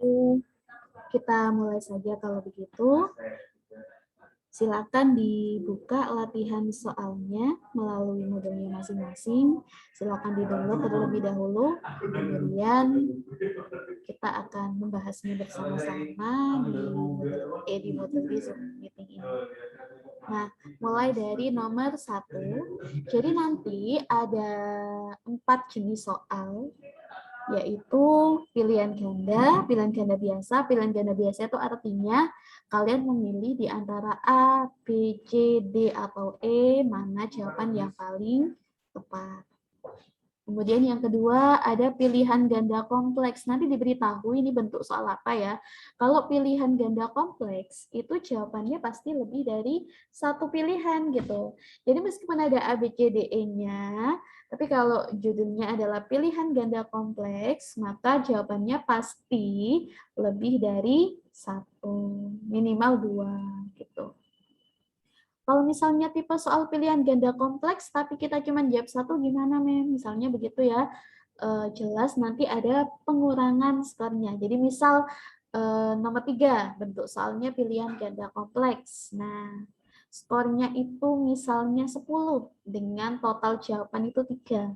begitu, kita mulai saja kalau begitu. Silakan dibuka latihan soalnya melalui modulnya masing-masing. Silakan di-download terlebih dahulu. Kemudian kita akan membahasnya bersama-sama di modul Zoom meeting ini. Nah, mulai dari nomor 1. Jadi nanti ada 4 jenis soal, yaitu pilihan ganda biasa. Pilihan ganda biasa itu artinya kalian memilih di antara A, B, C, D, atau E, mana jawaban yang paling tepat. Kemudian yang kedua ada pilihan ganda kompleks. Nanti diberitahu ini bentuk soal apa ya. Kalau pilihan ganda kompleks itu jawabannya pasti lebih dari satu pilihan gitu. Jadi meskipun ada A, B, C, D, E-nya, tapi kalau judulnya adalah pilihan ganda kompleks, maka jawabannya pasti lebih dari satu, minimal 2 gitu. Kalau misalnya tipe soal pilihan ganda kompleks, tapi kita cuma jawab satu, gimana, Mem? Misalnya begitu ya, jelas nanti ada pengurangan skornya. Jadi misal nomor 3, bentuk soalnya pilihan ganda kompleks. Nah, skornya itu misalnya 10, dengan total jawaban itu 3.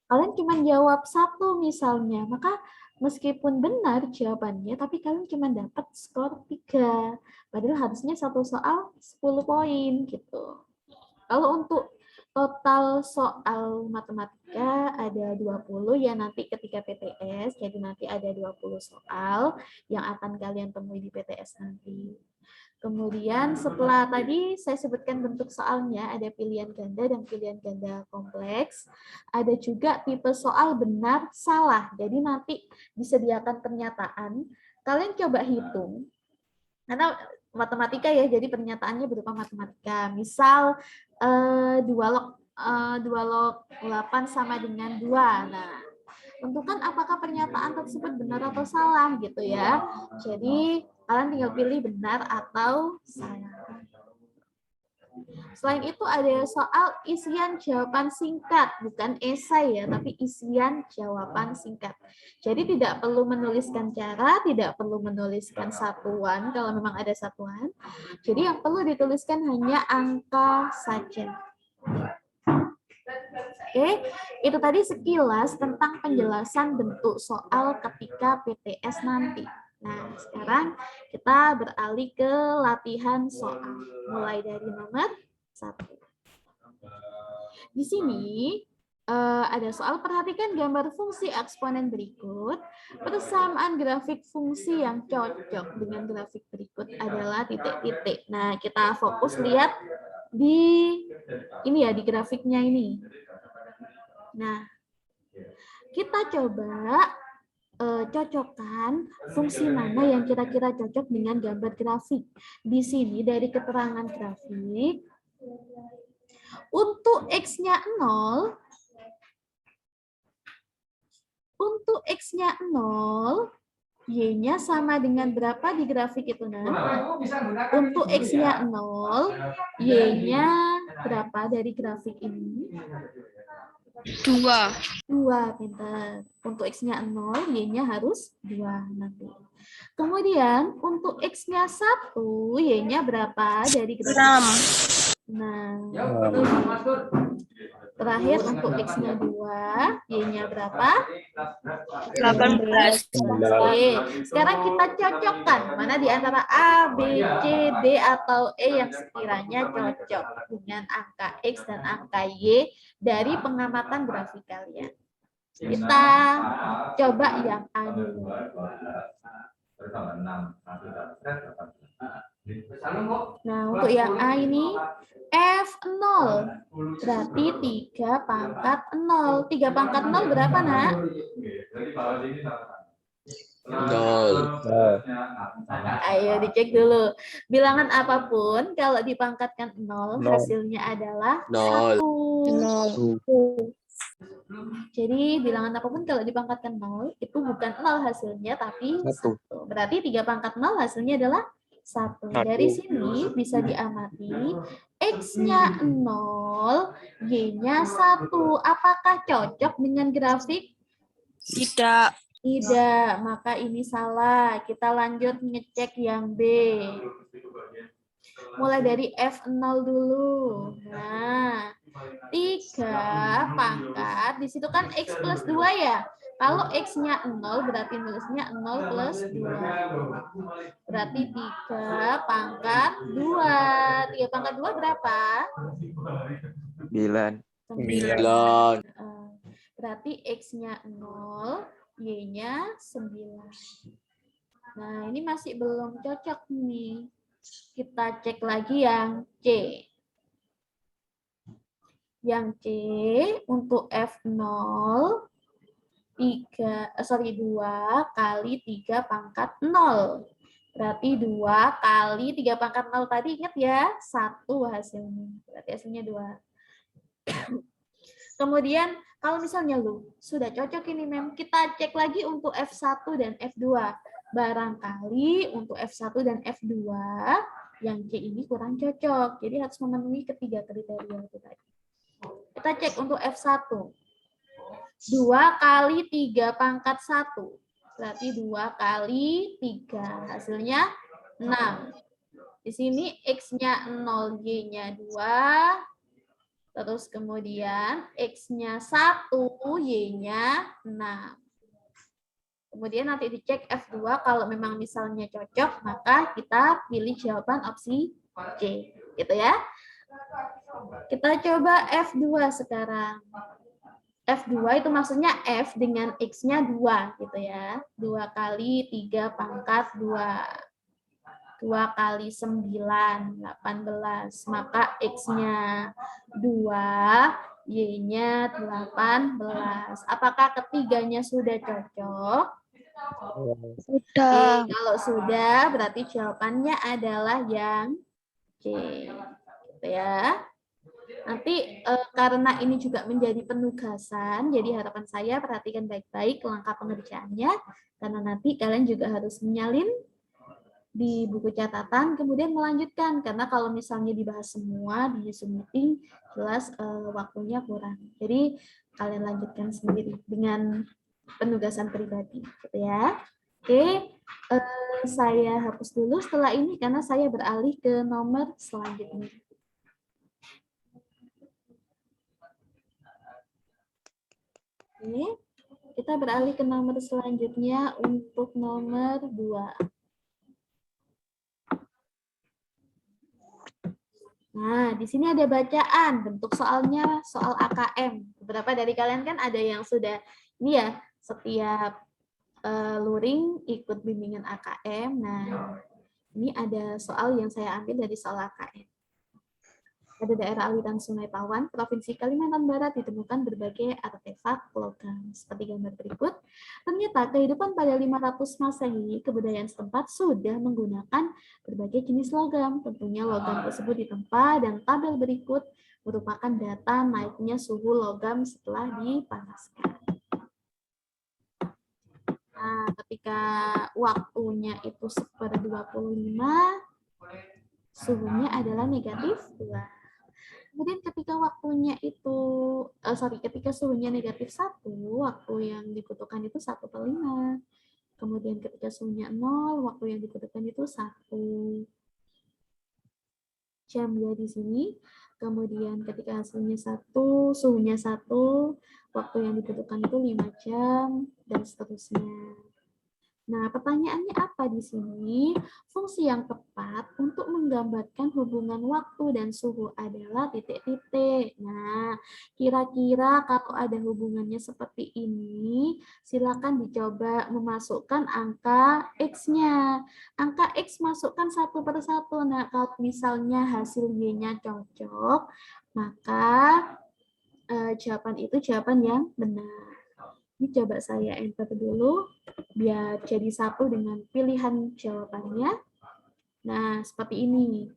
Kalian cuma jawab satu misalnya, maka meskipun benar jawabannya, tapi kalian cuma dapat skor 3. Padahal harusnya satu soal 10 poin gitu. Kalau untuk total soal matematika ada 20 ya nanti ketika PTS, jadi nanti ada 20 soal yang akan kalian temui di PTS nanti. Kemudian setelah tadi saya sebutkan bentuk soalnya, ada pilihan ganda dan pilihan ganda kompleks. Ada juga tipe soal benar, salah. Jadi nanti disediakan pernyataan. Kalian coba hitung. Karena matematika ya, jadi pernyataannya berupa matematika. Misal 2 log 8 sama dengan 2. Nah, tentukan apakah pernyataan tersebut benar atau salah gitu ya. Jadi kalian tinggal pilih benar atau salah. Selain itu ada soal isian jawaban singkat, bukan esai ya, tapi isian jawaban singkat. Jadi tidak perlu menuliskan cara, tidak perlu menuliskan satuan kalau memang ada satuan. Jadi yang perlu dituliskan hanya angka saja. Oke, itu tadi sekilas tentang penjelasan bentuk soal ketika PTS nanti. Nah, sekarang kita beralih ke latihan soal. Mulai dari nomor 1. Di sini ada soal, perhatikan gambar fungsi eksponen berikut. Persamaan grafik fungsi yang cocok dengan grafik berikut adalah titik-titik. Nah, kita fokus lihat di ini ya, di grafiknya ini. Nah, kita coba cocokkan fungsi mana yang kira-kira cocok dengan gambar grafik. Di sini dari keterangan grafik, untuk X-nya 0, Y-nya sama dengan berapa di grafik itu, nah? Untuk X-nya 0, Y-nya berapa dari grafik ini? 2. 2, pintar. Untuk X-nya 0, Y-nya harus 2 nanti. Kemudian untuk X-nya 1, Y-nya berapa dari grafik? 6. Nah, terakhir untuk X-nya 2, Y-nya berapa? 18. Oke, sekarang kita cocokkan mana di antara A, B, C, D, atau E yang sekiranya cocok dengan angka X dan angka Y dari pengamatan grafik kalian. Kita coba yang A dulu. Nah, untuk yang A ini F0, berarti 3 pangkat 0. 3 pangkat 0 berapa, nak? 0. Ayo dicek dulu. Bilangan apapun, kalau dipangkatkan 0, hasilnya adalah 1. 0. Jadi bilangan apapun kalau dipangkatkan 0, itu bukan 0 hasilnya, tapi 1. Berarti 3 pangkat 0 hasilnya adalah 1. Dari sini bisa diamati X-nya 0, Y-nya 1. Apakah cocok dengan grafik? Tidak. Tidak, maka ini salah. Kita lanjut ngecek yang B. Mulai dari F0 dulu. Nah, 3 pangkat, di situ kan X plus 2 ya. Kalau X-nya 0, berarti nulisnya 0 plus 2. Berarti 3 pangkat 2. 3 pangkat 2 berapa? 9. 9. Berarti X-nya 0, Y-nya 9. Nah, ini masih belum cocok nih. Kita cek lagi yang C. Yang C untuk F0, 2 kali 3 pangkat 0. Berarti 2 kali 3 pangkat 0 tadi ingat ya, 1 hasilnya. Berarti hasilnya 2. Kemudian kalau misalnya lu sudah cocok ini Mem, kita cek lagi untuk F1 dan F2. Barangkali untuk F1 dan F2 yang C ini kurang cocok. Jadi harus memenuhi ketiga kriteria itu tadi. Kita cek untuk F1. 2 kali 3 pangkat 1. Berarti 2 kali 3. Hasilnya 6. Di sini X-nya 0, Y-nya 2. Terus kemudian X-nya 1, Y-nya 6. Kemudian nanti dicek F2, kalau memang misalnya cocok, maka kita pilih jawaban opsi C. Gitu ya. Kita coba F2 sekarang. F2 itu maksudnya F dengan X-nya 2, gitu ya. 2 kali 3 pangkat 2. 2 kali 9, 18. Maka X-nya 2, Y-nya 18. Apakah ketiganya sudah cocok? Sudah. Kalau sudah, berarti jawabannya adalah yang C. Gitu ya. Nanti karena ini juga menjadi penugasan, jadi harapan saya perhatikan baik-baik langkah pengerjaannya, karena nanti kalian juga harus menyalin di buku catatan, kemudian melanjutkan, karena kalau misalnya dibahas semua di Zoom meeting, jelas waktunya kurang. Jadi kalian lanjutkan sendiri dengan penugasan pribadi, gitu ya. Oke, saya hapus dulu setelah ini karena saya beralih ke nomor selanjutnya. Oke, kita beralih ke nomor selanjutnya untuk nomor 2. Nah, di sini ada bacaan, bentuk soalnya soal AKM. Beberapa dari kalian kan ada yang sudah, ini ya, setiap luring ikut bimbingan AKM. Nah, ini ada soal yang saya ambil dari soal AKM. Pada daerah aliran Sungai Pawan, Provinsi Kalimantan Barat ditemukan berbagai artefak logam. Seperti gambar berikut, ternyata kehidupan pada 500 Masehi, kebudayaan setempat sudah menggunakan berbagai jenis logam. Tentunya logam tersebut ditempa dan tabel berikut merupakan data naiknya suhu logam setelah dipanaskan. Nah, ketika waktunya itu 1/25, suhunya adalah negatif 2. Kemudian ketika waktunya itu, ketika suhunya negatif 1, waktu yang dibutuhkan itu 1/5. Kemudian ketika suhunya 0, waktu yang dibutuhkan itu 1 jam ya di sini. Kemudian ketika suhunya 1, waktu yang dibutuhkan itu 5 jam, dan seterusnya. Nah, pertanyaannya apa di sini? Fungsi yang tepat untuk menggambarkan hubungan waktu dan suhu adalah titik-titik. Nah, kira-kira kalau ada hubungannya seperti ini, silakan dicoba memasukkan angka X-nya. Angka X masukkan satu per satu. Nah, kalau misalnya hasil Y-nya cocok, maka jawaban itu jawaban yang benar. Ini coba saya enter dulu, biar jadi satu dengan pilihan jawabannya. Nah, seperti ini.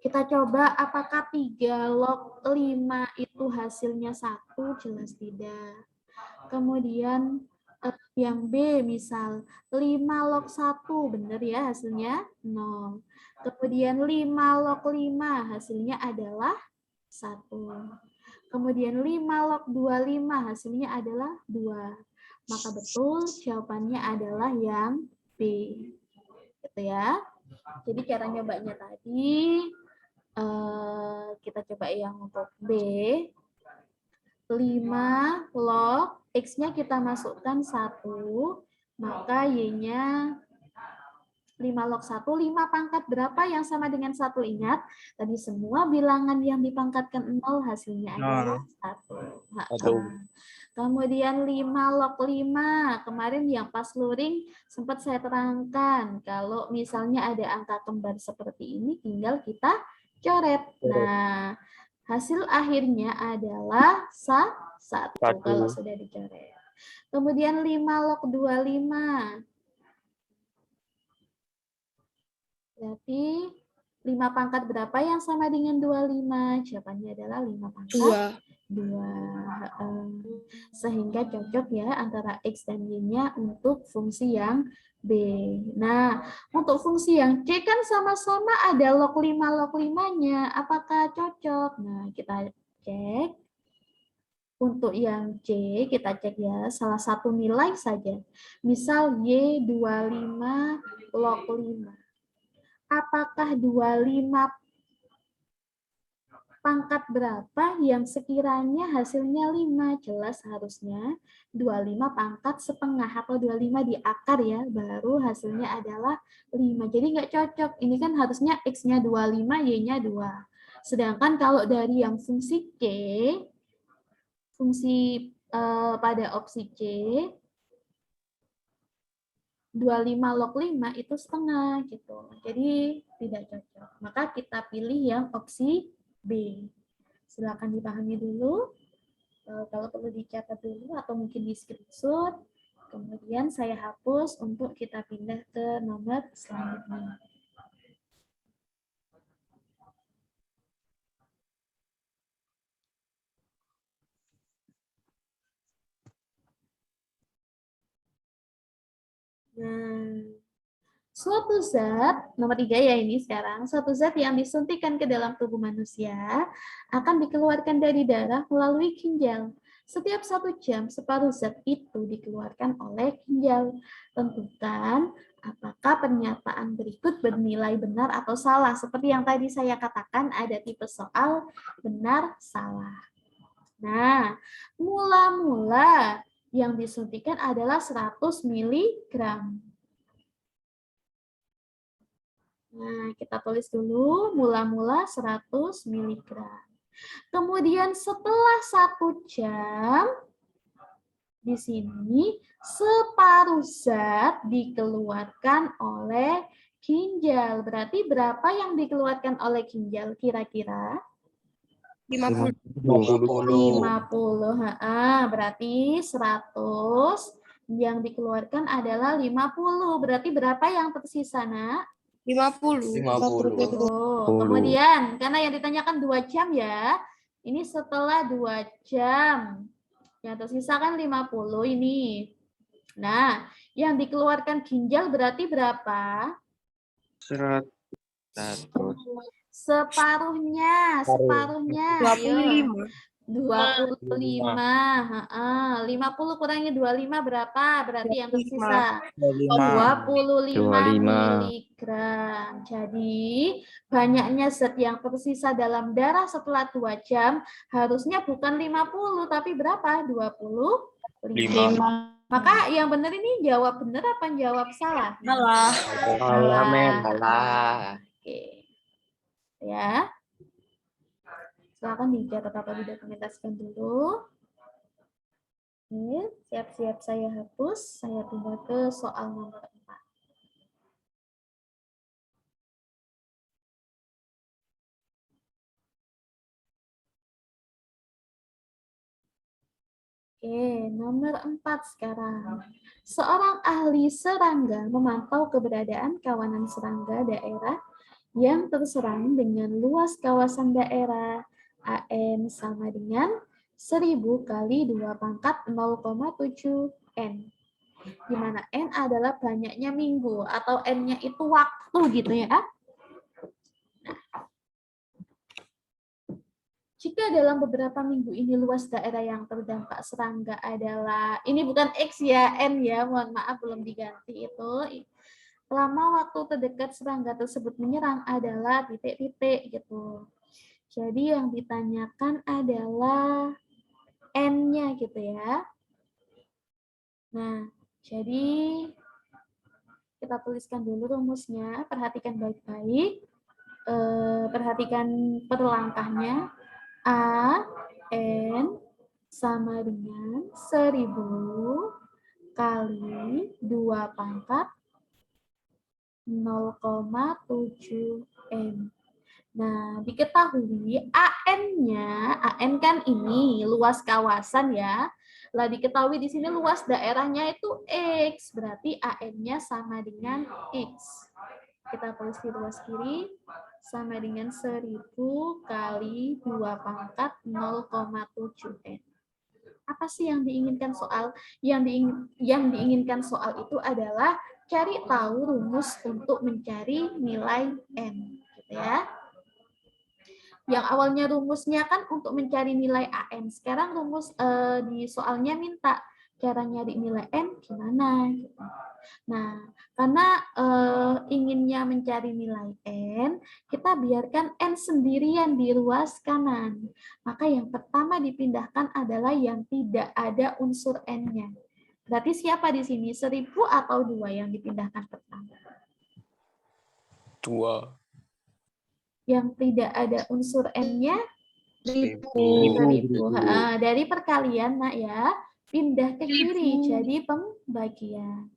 Kita coba apakah 3 log 5 itu hasilnya 1, jelas tidak. Kemudian yang B misal 5 log 1, benar ya hasilnya 0. Kemudian 5 log 5 hasilnya adalah 1. Kemudian 5 log 25 hasilnya adalah 2. Maka betul jawabannya adalah yang B. Gitu ya. Jadi cara nyobanya tadi kita coba yang untuk B. 5 log X-nya kita masukkan 1, maka Y-nya 5 log 1, 5 pangkat berapa yang sama dengan 1? Ingat, tadi semua bilangan yang dipangkatkan 0 hasilnya adalah 1. Kemudian 5 log 5, kemarin yang pas luring sempat saya terangkan, kalau misalnya ada angka kembar seperti ini, tinggal kita coret. Nah, hasil akhirnya adalah 1 kalau sudah dicoret. Kemudian 5 log 25. Berarti 5 pangkat berapa yang sama dengan 25? Jawabannya adalah 5 pangkat 2. Sehingga cocok ya antara X dan Y-nya untuk fungsi yang B. Nah, untuk fungsi yang C kan sama-sama ada log 5 log 5-nya. Apakah cocok? Nah, kita cek. Untuk yang C, kita cek ya, salah satu nilai saja. Misal Y25 log 5. Apakah 25 pangkat berapa yang sekiranya hasilnya 5? Jelas harusnya 25 pangkat setengah atau 25 di akar ya, baru hasilnya adalah 5. Jadi nggak cocok. Ini kan harusnya X-nya 25, Y-nya 2. Sedangkan kalau dari yang fungsi C, fungsi pada opsi C, 25 log 5 itu setengah gitu. Jadi tidak cocok. Maka kita pilih yang opsi B. Silakan dipahami dulu. Kalau perlu dicatat dulu atau mungkin di screenshot. Kemudian saya hapus untuk kita pindah ke nomor selanjutnya. Nah, suatu zat, nomor 3 ya ini sekarang, suatu zat yang disuntikan ke dalam tubuh manusia akan dikeluarkan dari darah melalui ginjal. Setiap 1 jam, separuh zat itu dikeluarkan oleh ginjal. Tentukan apakah pernyataan berikut bernilai benar atau salah. Seperti yang tadi saya katakan, ada tipe soal benar, salah. Nah, mula-mula yang disuntikan adalah 100 mg. Nah, kita tulis dulu mula-mula 100 mg. Kemudian setelah 1 jam, di sini separuh zat dikeluarkan oleh ginjal. Berarti berapa yang dikeluarkan oleh ginjal kira-kira? 50. 50. Berarti 100 yang dikeluarkan adalah 50. Berarti berapa yang tersisa, Nak? 50. Kemudian, karena yang ditanyakan 2 jam ya, ini setelah 2 jam. Yang tersisa kan 50 ini. Nah, yang dikeluarkan ginjal berarti berapa? 100. Separuhnya. 25. 25. 50 kurangi 25 berapa? Berarti yang tersisa 25 mg. Jadi banyaknya zat yang tersisa dalam darah setelah 2 jam harusnya bukan 50 tapi berapa? 25. Maka yang benar ini jawab benar apa jawab salah? Salah. Salah. Oke. Ya. Silakan dicatat atau didokumentasikan dulu. Oke, siap-siap saya hapus. Saya pindah ke soal nomor 4. Oke, nomor 4 sekarang. Seorang ahli serangga memantau keberadaan kawanan serangga daerah yang terserang dengan luas kawasan daerah AN sama dengan 1000 kali 2 pangkat 0,7 N. Di mana N adalah banyaknya minggu atau N-nya itu waktu gitu ya. Jika dalam beberapa minggu ini luas daerah yang terdampak serangga adalah, ini bukan X ya, N ya, mohon maaf belum diganti itu. Lama waktu terdekat serangga tersebut menyerang adalah titik-titik gitu. Jadi yang ditanyakan adalah N-nya gitu ya. Nah, jadi kita tuliskan dulu rumusnya, perhatikan baik-baik. Perhatikan per langkahnya. A, N sama dengan 1000 kali 2 pangkat 0,7 N. Nah, diketahui AN-nya, AN kan ini luas kawasan ya. Lah diketahui di sini luas daerahnya itu X, berarti AN-nya sama dengan X. Kita tulis di ruas kiri sama dengan 1000 kali 2 pangkat 0,7 N. Apa sih yang diinginkan soal? Yang diinginkan soal itu adalah cari tahu rumus untuk mencari nilai N. Gitu ya. Yang awalnya rumusnya kan untuk mencari nilai AN. Sekarang rumus di soalnya minta cara nyari nilai N gimana. Gitu. Nah, karena inginnya mencari nilai N, kita biarkan N sendirian di ruas kanan. Maka yang pertama dipindahkan adalah yang tidak ada unsur N-nya. Berarti siapa di sini? 1000 atau 2 yang dipindahkan pertama? 2. Yang tidak ada unsur N-nya? 1000. 1000. Dari perkalian, nak ya. Pindah ke kiri, jadi pembagian.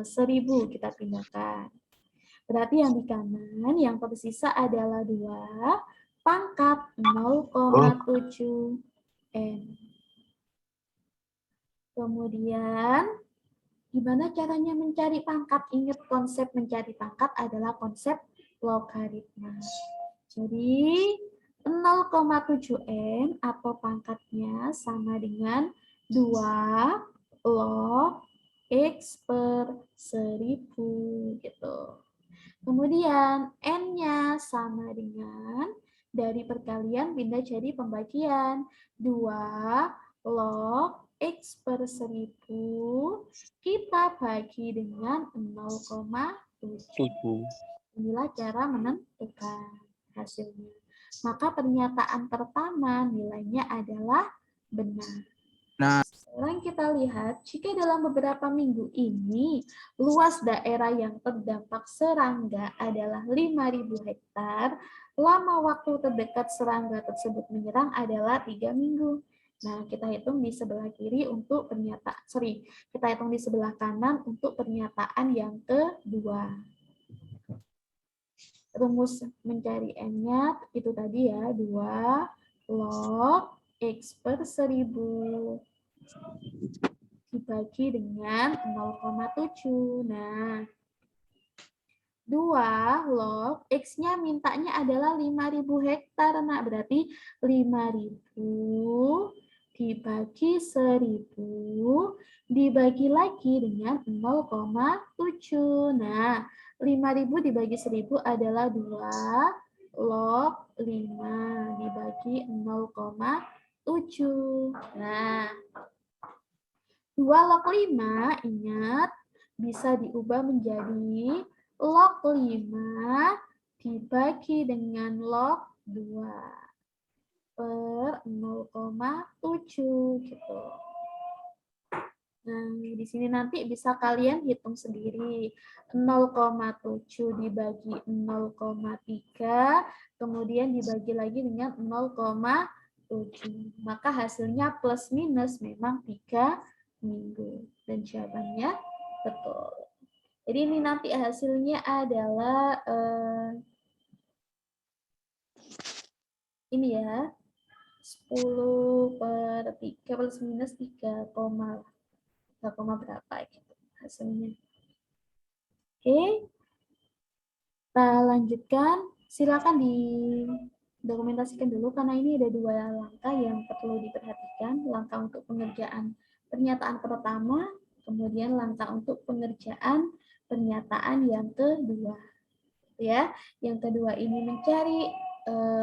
1000 kita pindahkan. Berarti yang di kanan, yang tersisa adalah 2 pangkat 0,7 N. Kemudian, gimana caranya mencari pangkat? Ingat konsep mencari pangkat adalah konsep logaritma. Jadi, 0,7 N atau pangkatnya sama dengan 2 log X per 1000 gitu. Kemudian N-nya sama dengan dari perkalian pindah jadi pembagian. 2 log X per 1000 kita bagi dengan 0,7. Inilah cara menentukan hasilnya. Maka pernyataan pertama nilainya adalah benar. Nah, sekarang kita lihat, jika dalam beberapa minggu ini, luas daerah yang terdampak serangga adalah 5.000 hektar, lama waktu terdekat serangga tersebut menyerang adalah 3 minggu. Nah, kita hitung di sebelah kiri untuk pernyataan, kita hitung di sebelah kanan untuk pernyataan yang kedua. Rumus mencari N-nya itu tadi ya, 2 log X per 1000 dibagi dengan 0,7. Nah, 2 log X-nya mintanya adalah 5.000 hektar. Nah, berarti 5.000 dibagi 1000 dibagi lagi dengan 0,7. Nah, 5.000 dibagi 1000 adalah 2 log 5 dibagi 0,7. Nah, 2 log 5, ingat, bisa diubah menjadi log 5 dibagi dengan log 2 per 0,7 gitu. Nah, di sini nanti bisa kalian hitung sendiri. 0,7 dibagi 0,3, kemudian dibagi lagi dengan 0,7. Maka hasilnya plus minus memang 3 minggu. Dan jawabannya betul. Jadi ini nanti hasilnya adalah ini ya, 10 per 3 plus minus 3, berapa gitu hasilnya. Oke, kita lanjutkan. Silakan didokumentasikan dulu karena ini ada 2 langkah yang perlu diperhatikan. Langkah untuk pengerjaan pernyataan pertama, kemudian langkah untuk pengerjaan pernyataan yang kedua. Ya, yang kedua ini mencari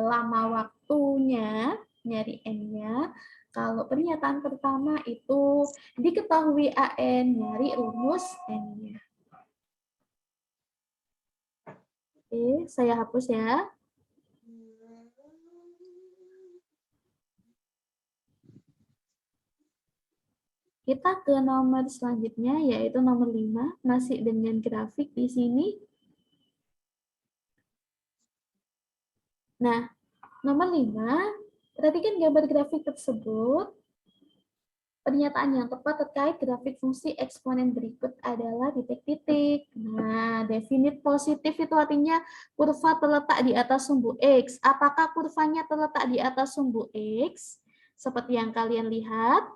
lama waktunya nyari N-nya. Kalau pernyataan pertama itu diketahui AN, nyari rumus N-nya. Oke, saya hapus ya. Kita ke nomor selanjutnya, yaitu nomor 5, masih dengan grafik di sini. Nah, nomor 5, perhatikan gambar grafik tersebut. Pernyataan yang tepat terkait grafik fungsi eksponen berikut adalah titik-titik. Nah, definit positif itu artinya kurva terletak di atas sumbu X. Apakah kurvanya terletak di atas sumbu X? Seperti yang kalian lihat.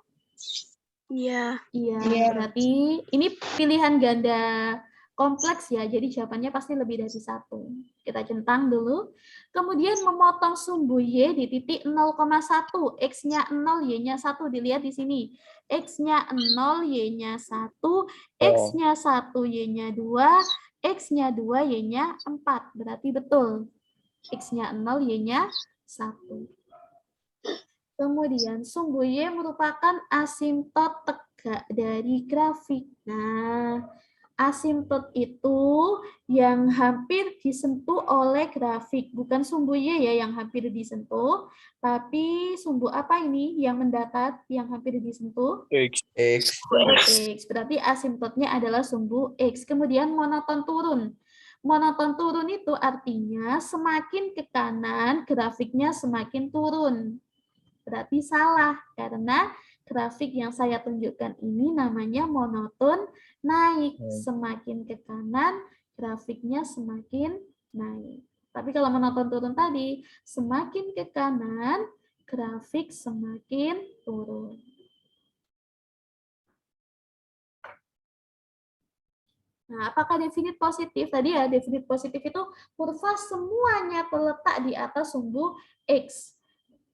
Iya. Iya, berarti ini pilihan ganda kompleks ya, jadi jawabannya pasti lebih dari 1. Kita centang dulu. Kemudian memotong sumbu Y di titik 0,1, X-nya 0, Y-nya 1, dilihat di sini. X-nya 0, Y-nya 1, X-nya 1, Y-nya 2, X-nya 2, Y-nya 4. Berarti betul. X-nya 0, Y-nya 1. Kemudian sumbu Y merupakan asimtot tegak dari grafik. Nah, asimtot itu yang hampir disentuh oleh grafik. Bukan sumbu Y ya yang hampir disentuh, tapi sumbu apa ini yang mendatar, yang hampir disentuh? X. X. Berarti asimtotnya adalah sumbu X. Kemudian monoton turun. Monoton turun itu artinya semakin ke kanan, grafiknya semakin turun. Berarti salah, karena grafik yang saya tunjukkan ini namanya monoton naik. Semakin ke kanan, grafiknya semakin naik. Tapi kalau monoton turun tadi, semakin ke kanan, grafik semakin turun. Nah, apakah definit positif? Tadi ya, definit positif itu kurva semuanya terletak di atas sumbu X.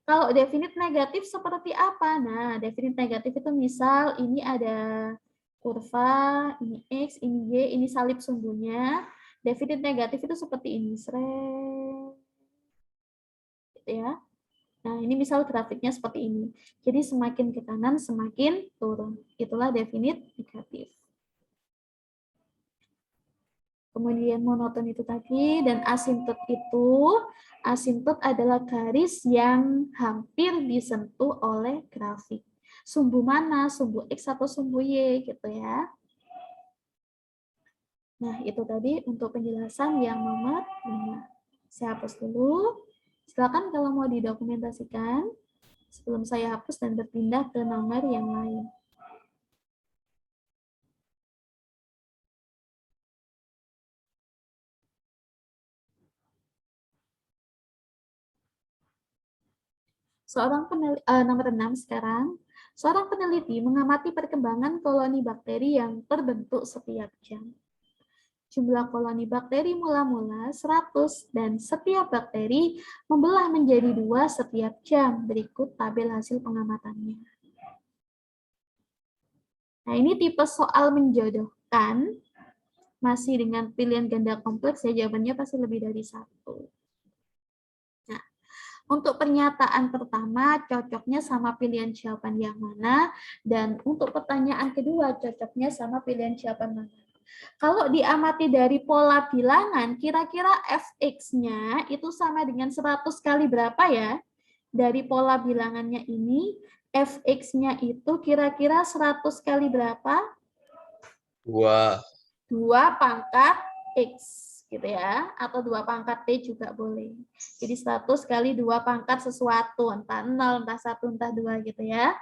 Kalau definit negatif seperti apa? Nah, definit negatif itu misal ini ada kurva, ini X, ini Y, ini salib sumbunya. Definit negatif itu seperti ini. Gitu ya. Nah, ini misal grafiknya seperti ini. Jadi semakin ke kanan, semakin turun. Itulah definit negatif. Kemudian monoton itu tadi, dan asimtot itu, asimtot adalah garis yang hampir disentuh oleh grafik. Sumbu mana? Sumbu X atau sumbu Y gitu ya. Nah, itu tadi untuk penjelasan yang nomor 5. Saya hapus dulu. Silakan kalau mau didokumentasikan sebelum saya hapus dan berpindah ke nomor yang lain. Nomor 6 sekarang. Seorang peneliti mengamati perkembangan koloni bakteri yang terbentuk setiap jam. Jumlah koloni bakteri mula-mula 100 dan setiap bakteri membelah menjadi 2 setiap jam. Berikut tabel hasil pengamatannya. Nah, ini tipe soal menjodohkan. Masih dengan pilihan ganda kompleks ya, jawabannya pasti lebih dari 1. Untuk pernyataan pertama, cocoknya sama pilihan jawaban yang mana, dan untuk pertanyaan kedua, cocoknya sama pilihan jawaban mana. Kalau diamati dari pola bilangan, kira-kira fx-nya itu sama dengan 100 kali berapa ya? Dari pola bilangannya ini, fx-nya itu kira-kira 100 kali berapa? 2 pangkat X. Gitu ya, atau 2 pangkat T juga boleh. Jadi 100 kali 2 pangkat sesuatu, entah 0, entah 1, entah 2 gitu ya.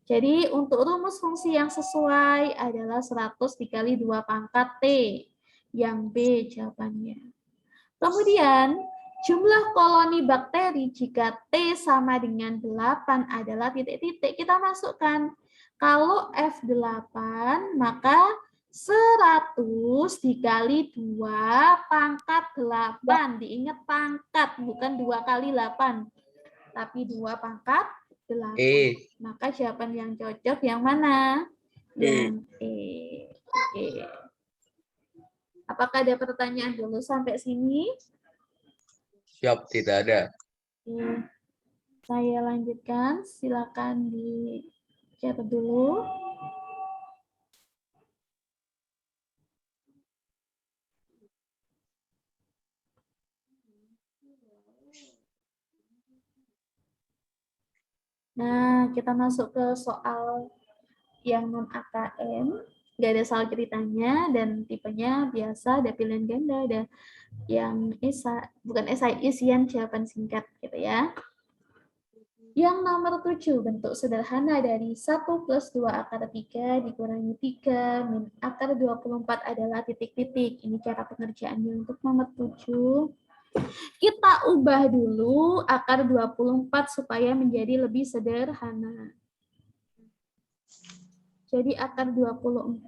Jadi untuk rumus fungsi yang sesuai adalah 100 dikali 2 pangkat T. Yang B jawabannya. Kemudian jumlah koloni bakteri jika T sama dengan 8 adalah titik-titik. Kita masukkan. Kalau F8 maka 100 dikali 2 pangkat 8. Diingat pangkat, bukan 2 kali 8. Tapi 2 pangkat 8. Maka jawaban yang cocok yang mana? Yang E. Oke. Apakah ada pertanyaan dulu sampai sini? Siap, tidak ada. Saya lanjutkan, silakan dicatat dulu. Nah, kita masuk ke soal yang non-AKM. Nggak ada soal ceritanya, dan tipenya biasa, ada pilihan ganda, ada yang bukan esai, isian jawaban singkat gitu ya. Yang nomor 7, bentuk sederhana dari 1 plus 2 akar 3 dikurangi 3 min akar 24 adalah titik-titik. Ini cara pengerjaannya untuk nomor 7. Kita ubah dulu akar 24 supaya menjadi lebih sederhana. Jadi akar 24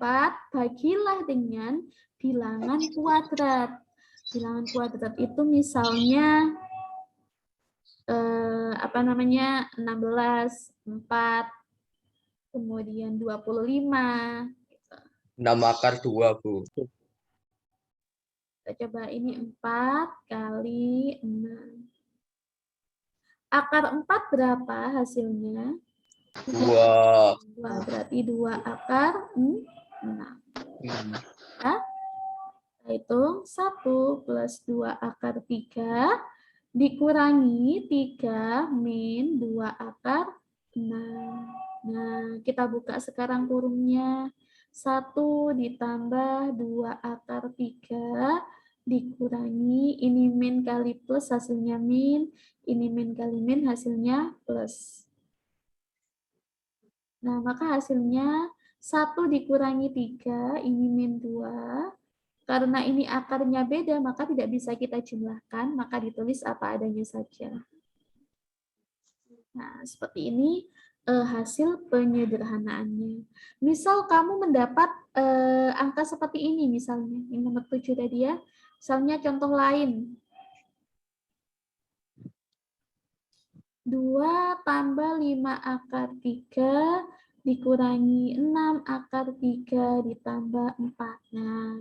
bagilah dengan bilangan kuadrat. Bilangan kuadrat itu misalnya 16, 4, kemudian 25. 6 akar 2, Bu. Kita coba ini 4 kali 6. Akar 4 berapa hasilnya? 2. 2, berarti 2 akar 6. Ya? Kita hitung 1 plus 2 akar 3 dikurangi 3 min 2 akar 6. Nah, kita buka sekarang kurungnya. 1 ditambah 2 akar 3 dikurangi, ini min kali plus hasilnya min, ini min kali min hasilnya plus. Nah, maka hasilnya 1 dikurangi 3, ini min 2. Karena ini akarnya beda, maka tidak bisa kita jumlahkan, maka ditulis apa adanya saja. Nah, seperti ini hasil penyederhanaannya. Misal kamu mendapat angka seperti ini, misalnya, ini nomor 7 tadi ya. Misalnya contoh lain. 2 tambah 5 akar 3 dikurangi 6 akar 3 ditambah 4. Nah,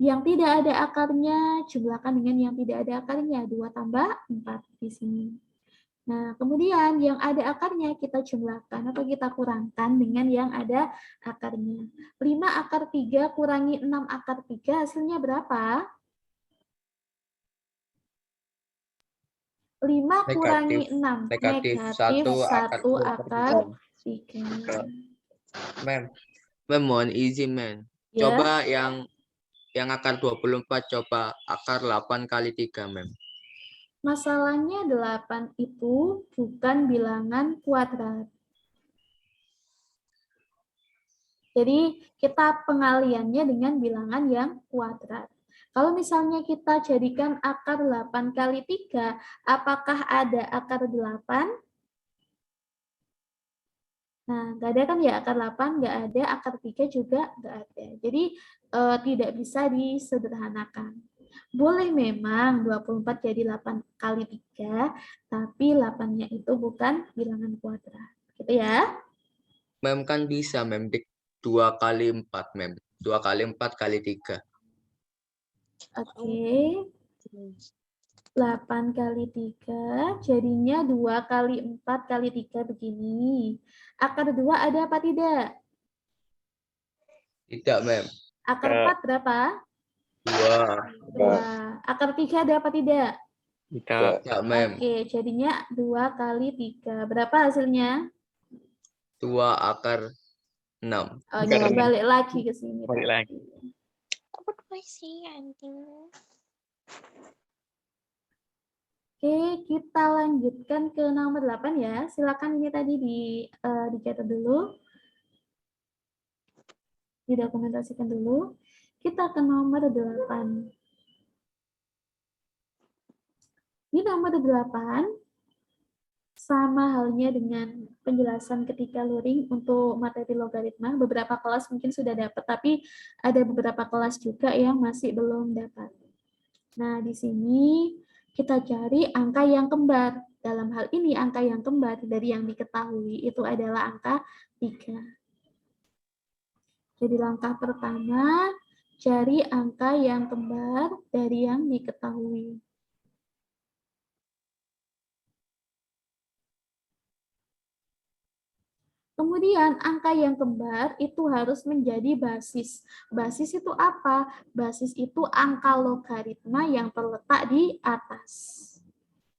yang tidak ada akarnya, jumlahkan dengan yang tidak ada akarnya. 2 tambah 4 di sini. Nah, kemudian yang ada akarnya kita jumlahkan atau kita kurangkan dengan yang ada akarnya. 5 akar 3 kurangi 6 akar 3, hasilnya berapa? 5 kurangi 6. Negatif 1 1 akar 3. Mem, mohon izin, Mem. Ya. Coba yang akar 24, coba akar 8 kali 3, Mem. Masalahnya 8 itu bukan bilangan kuadrat. Jadi kita pengaliannya dengan bilangan yang kuadrat. Kalau misalnya kita jadikan akar 8 kali 3, apakah ada akar 8? Nah, nggak ada kan ya akar 8, nggak ada, akar 3 juga nggak ada. Jadi tidak bisa disederhanakan. Boleh memang 24 jadi 8 kali 3, tapi 8-nya itu bukan bilangan kuadrat. Gitu ya. Mem kan bisa, Mem. 2 kali 4, Mem. 2 kali 4 kali 3. Oke. 8 kali 3, jadinya 2 kali 4 kali 3 begini. Akar 2 ada apa tidak? Tidak, Mem. Akar 4 berapa? 2. 2. Akar 3 ada apa tidak? Tidak, Mem. Oke, jadinya 2 kali 3. Berapa hasilnya? 2 akar 6. Oke, balik lagi ke sini. Balik lagi. Oke, kita lanjutkan ke nomor 8 ya. Silakan ini tadi dicatat dulu. Didokumentasikan dulu. Kita ke nomor 8. Di nomor 8, sama halnya dengan penjelasan ketika luring untuk materi logaritma. Beberapa kelas mungkin sudah dapat, tapi ada beberapa kelas juga yang masih belum dapat. Nah, di sini kita cari angka yang kembar. Dalam hal ini, angka yang kembar dari yang diketahui itu adalah angka 3. Jadi langkah pertama, cari angka yang kembar dari yang diketahui. Kemudian angka yang kembar itu harus menjadi basis. Basis itu apa? Basis itu angka logaritma yang terletak di atas.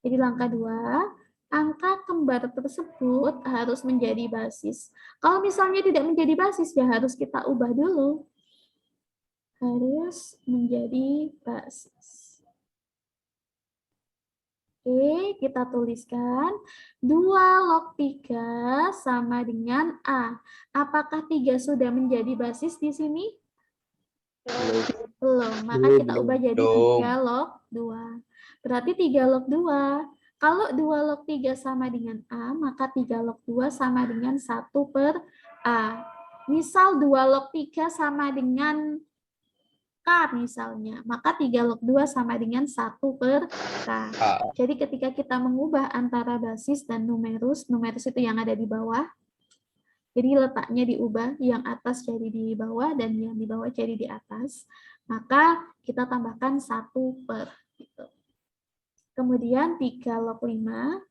Jadi langkah 2, angka kembar tersebut harus menjadi basis. Kalau misalnya tidak menjadi basis, ya harus kita ubah dulu. Harus menjadi basis. Oke, kita tuliskan 2 log 3 sama dengan A. Apakah 3 sudah menjadi basis di sini? Belum. Maka kita ubah jadi 3 log 2. Berarti 3 log 2. Kalau 2 log 3 sama dengan A, maka 3 log 2 sama dengan 1 per A. Misal 2 log 3 sama dengan K misalnya, maka 3 log 2 sama dengan 1 per K. Jadi ketika kita mengubah antara basis dan numerus, numerus itu yang ada di bawah, jadi letaknya diubah, yang atas jadi di bawah dan yang di bawah jadi di atas, maka kita tambahkan 1 per. Gitu. Kemudian 3 log 5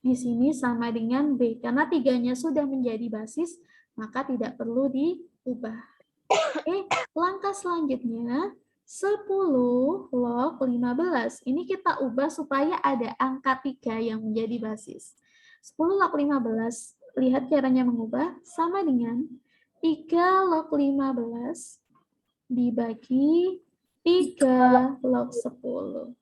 di sini sama dengan B. Karena 3-nya sudah menjadi basis, maka tidak perlu diubah. Oke, langkah selanjutnya 10 log 15. Ini kita ubah supaya ada angka 3 yang menjadi basis. 10 log 15, lihat caranya mengubah, sama dengan 3 log 15 dibagi 3 log 10.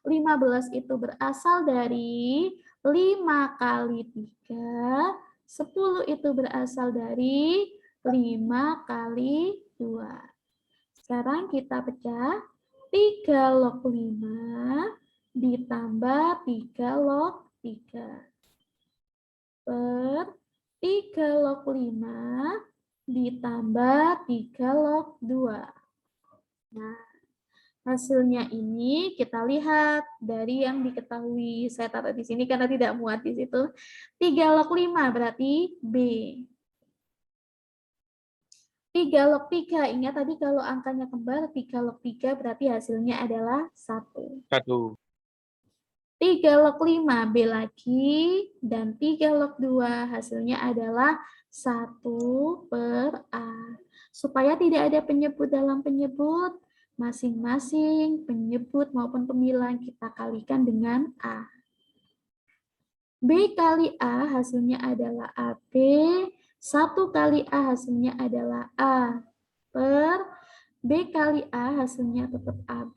15 itu berasal dari 5 kali 3, 10 itu berasal dari 5 kali 2. Sekarang kita pecah. 3 log 5 ditambah 3 log 3. Per 3 log 5 ditambah 3 log 2. Nah, hasilnya ini kita lihat dari yang diketahui. Saya taruh di sini karena tidak muat di situ. 3 log 5 berarti B. 3 log 3, ingat tadi kalau angkanya kembar, 3 log 3 berarti hasilnya adalah 1. 1. 3 log 5, B lagi, dan 3 log 2 hasilnya adalah 1 per A. Supaya tidak ada penyebut dalam penyebut, masing-masing penyebut maupun pembilang kita kalikan dengan A. B kali A hasilnya adalah AB, 1 kali A hasilnya adalah A, per B kali A hasilnya tetap AB,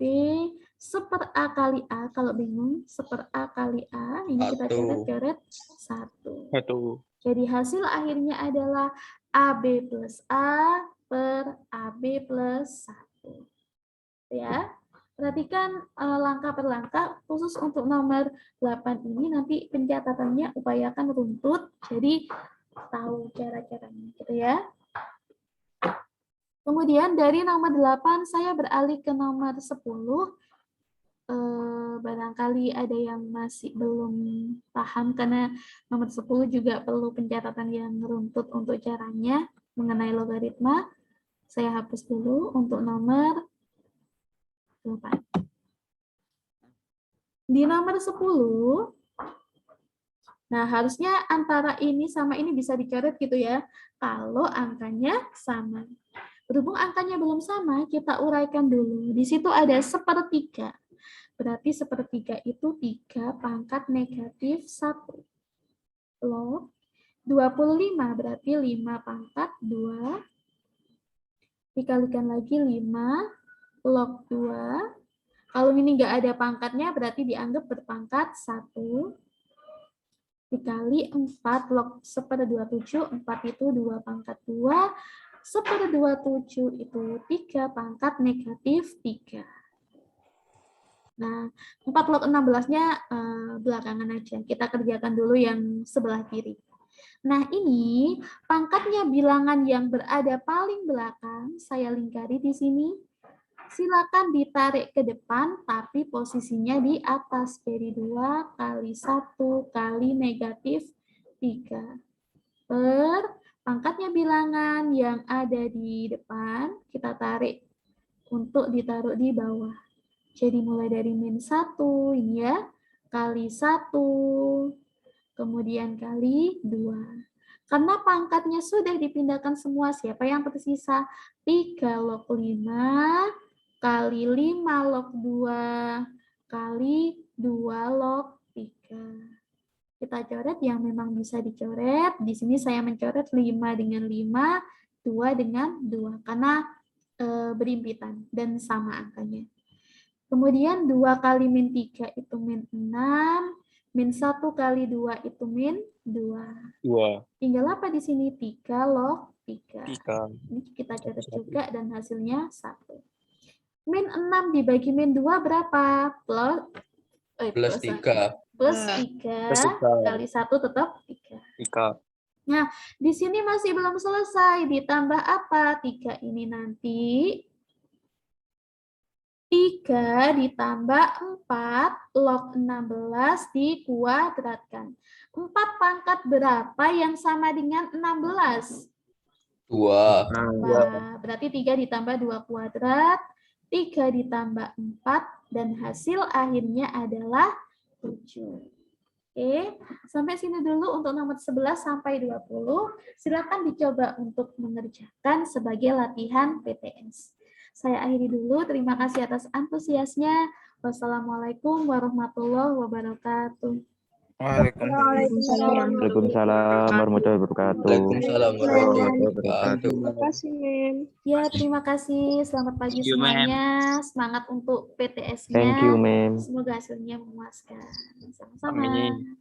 seper A kali A, kalau bingung, seper A kali A, ini kita coret-coret 1. 1. Jadi hasil akhirnya adalah AB plus A per AB plus 1. Ya. Perhatikan langkah per langkah, khusus untuk nomor 8 ini nanti pencatatannya upayakan runtut, jadi tahu cara-caranya gitu ya. Kemudian dari nomor 8 saya beralih ke nomor 10. Barangkali ada yang masih belum paham karena nomor 10 juga perlu pencatatan yang runtut untuk caranya mengenai logaritma. Saya hapus dulu untuk nomor 8. Di nomor 10, nah harusnya antara ini sama ini bisa dicoret gitu ya, kalau angkanya sama. Berhubung angkanya belum sama, kita uraikan dulu. Di situ ada sepertiga. Berarti sepertiga itu 3 pangkat negatif 1. Log 25 berarti 5 pangkat 2. Dikalikan lagi 5 log 2. Kalau ini nggak ada pangkatnya, berarti dianggap berpangkat 1. Dikali 4 log 1/27, 4 itu 2 pangkat 2. 1/27 itu 3 pangkat negatif 3. Nah, 4 log 16-nya belakangan aja. Kita kerjakan dulu yang sebelah kiri. Nah, ini pangkatnya bilangan yang berada paling belakang, saya lingkari di sini. Silakan ditarik ke depan, tapi posisinya di atas. Jadi 2 kali 1 kali negatif 3. Per pangkatnya bilangan yang ada di depan, kita tarik untuk ditaruh di bawah. Jadi mulai dari min 1, ini ya, kali 1, kemudian kali 2. Karena pangkatnya sudah dipindahkan semua, siapa yang tersisa? 3 log 5 kali 5 log 2 kali 2 log 3. Kita coret yang memang bisa dicoret. Di sini saya mencoret 5 dengan 5, 2 dengan 2, karena berimpitan dan sama angkanya. Kemudian 2 kali min 3 itu min 6, min 1 kali 2 itu min 2. 2. Tinggal apa di sini? 3 log 3. 3. Ini kita coret juga dan hasilnya 1. Min 6 dibagi min 2 berapa? Plus 3. Plus 3 Plus 3. kali 1 tetap 3. 3. Nah, di sini masih belum selesai. Ditambah apa? 3 ini nanti 3 ditambah 4 log 16 dikuadratkan. 4 pangkat berapa yang sama dengan 16? 2. Nah, berarti 3 ditambah 2 kuadrat, 3 ditambah 4, dan hasil akhirnya adalah 7. Oke, sampai sini dulu untuk nomor 11 sampai 20. Silakan dicoba untuk mengerjakan sebagai latihan PTS. Saya akhiri dulu. Terima kasih atas antusiasnya. Wassalamualaikum warahmatullahi wabarakatuh. Waalaikumsalam. Waalaikumsalam warahmatullahi wabarakatuh. Waalaikumsalam warahmatullahi wabarakatuh. Terima kasih, Mem. Ya, terima kasih. Selamat pagi Thank you, ma'am. semuanya. Semangat untuk PTS-nya. Thank you, ma'am. Semoga hasilnya memuaskan. Sama-sama. Amin.